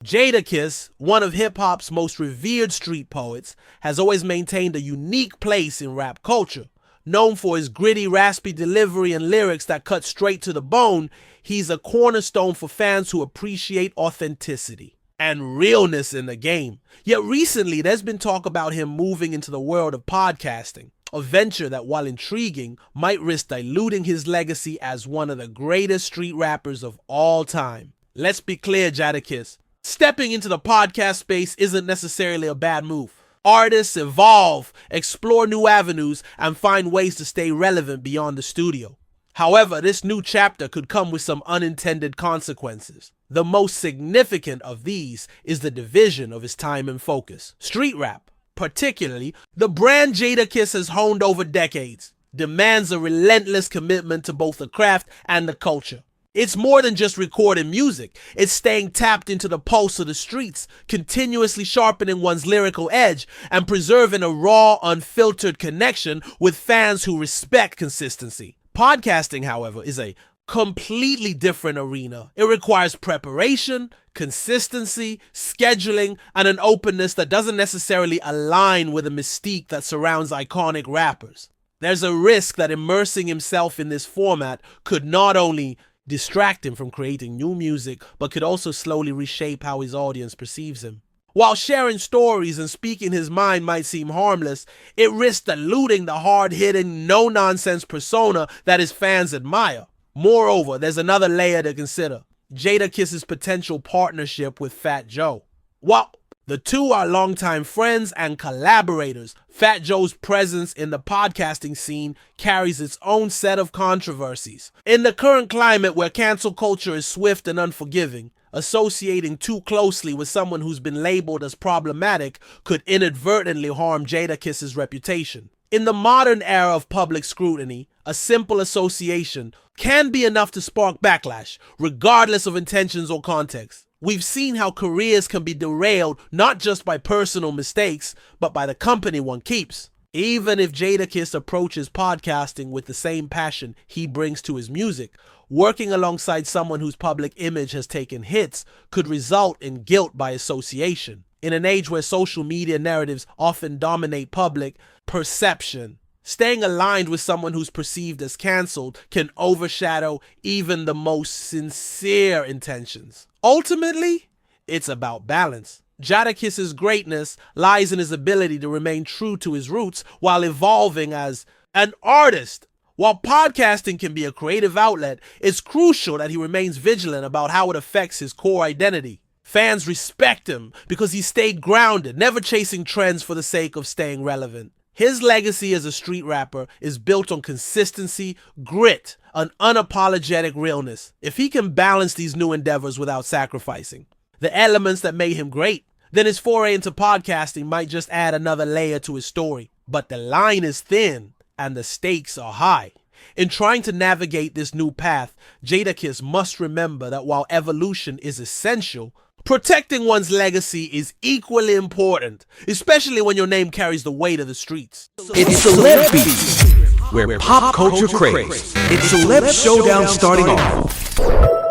Jadakiss, one of hip-hop's most revered street poets, has always maintained a unique place in rap culture. Known for his gritty, raspy delivery and lyrics that cut straight to the bone, he's a cornerstone for fans who appreciate authenticity and realness in the game. Yet recently, there's been talk about him moving into the world of podcasting, a venture that, while intriguing, might risk diluting his legacy as one of the greatest street rappers of all time. Let's be clear, Jadakiss. Stepping into the podcast space isn't necessarily a bad move. Artists evolve, explore new avenues, and find ways to stay relevant beyond the studio. However, this new chapter could come with some unintended consequences. The most significant of these is the division of his time and focus. Street rap, particularly the brand Jadakiss has honed over decades, demands a relentless commitment to both the craft and the culture. It's more than just recording music. It's staying tapped into the pulse of the streets, continuously sharpening one's lyrical edge, and preserving a raw, unfiltered connection with fans who respect consistency. Podcasting, however, is a completely different arena. It requires preparation, consistency, scheduling, and an openness that doesn't necessarily align with the mystique that surrounds iconic rappers. There's a risk that immersing himself in this format could not only distract him from creating new music, but could also slowly reshape how his audience perceives him. While sharing stories and speaking his mind might seem harmless, it risks diluting the hard-hitting, no-nonsense persona that his fans admire. Moreover, there's another layer to consider: Jadakiss's potential partnership with Fat Joe. While the two are longtime friends and collaborators, Fat Joe's presence in the podcasting scene carries its own set of controversies. In the current climate where cancel culture is swift and unforgiving, associating too closely with someone who's been labeled as problematic could inadvertently harm Jadakiss's reputation. In the modern era of public scrutiny, a simple association can be enough to spark backlash, regardless of intentions or context. We've seen how careers can be derailed not just by personal mistakes, but by the company one keeps. Even if Jadakiss approaches podcasting with the same passion he brings to his music, working alongside someone whose public image has taken hits could result in guilt by association. In an age where social media narratives often dominate public perception, staying aligned with someone who's perceived as cancelled can overshadow even the most sincere intentions. Ultimately, it's about balance. Jadakiss's greatness lies in his ability to remain true to his roots while evolving as an artist. While podcasting can be a creative outlet, it's crucial that he remains vigilant about how it affects his core identity. Fans respect him because he stayed grounded, never chasing trends for the sake of staying relevant. His legacy as a street rapper is built on consistency, grit, and unapologetic realness. If he can balance these new endeavors without sacrificing the elements that made him great, then his foray into podcasting might just add another layer to his story. But the line is thin and the stakes are high. In trying to navigate this new path, Jadakiss must remember that while evolution is essential, protecting one's legacy is equally important, especially when your name carries the weight of the streets. It's Celeb Beat, where pop culture craves. It's Celeb Showdown starting off.